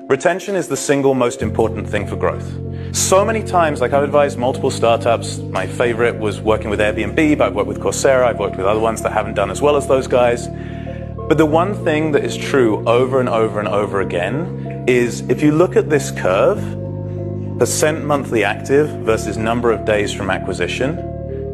Retention is the single most important thing for growth. So many times, like I've advised multiple startups, my favorite was working with Airbnb, but I've worked with Coursera, I've worked with other ones that haven't done as well as those guys. But the one thing that is true over and over and over again is if you look at this curve, percent monthly active versus number of days from acquisition,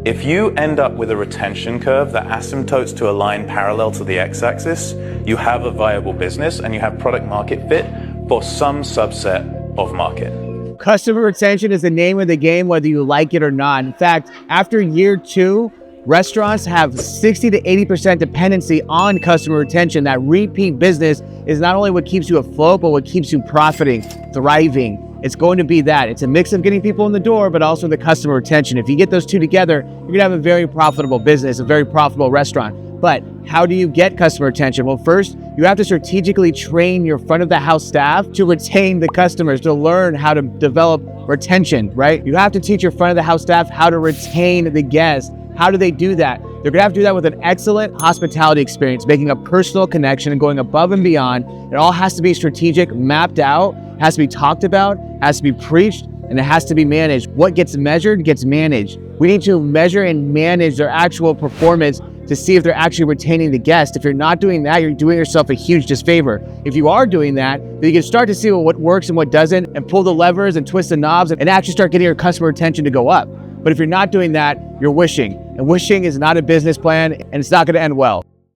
if you end up with a retention curve that asymptotes to a line parallel to the x-axis, you have a viable business and you have product market fit for some subset of market. Customer retention is the name of the game, whether you like it or not. In fact, after year 2, restaurants have 60 to 80% dependency on customer retention. That repeat business is not only what keeps you afloat, but what keeps you profiting, thriving. It's going to be that. It's a mix of getting people in the door, but also the customer retention. If you get those two together, you're gonna have a very profitable business, a very profitable restaurant. But how do you get customer retention? Well, first, you have to strategically train your front of the house staff to retain the customers, to learn how to develop retention, right? You have to teach your front of the house staff how to retain the guests. How do they do that? They're gonna have to do that with an excellent hospitality experience, making a personal connection and going above and beyond. It all has to be strategic, mapped out, has to be talked about, has to be preached, and it has to be managed. What gets measured gets managed. We need to measure and manage their actual performance to see if they're actually retaining the guest. If you're not doing that, you're doing yourself a huge disfavor. If you are doing that, then you can start to see what works and what doesn't, and pull the levers and twist the knobs and actually start getting your customer retention to go up. But if you're not doing that, you're wishing. And wishing is not a business plan, and it's not gonna end well.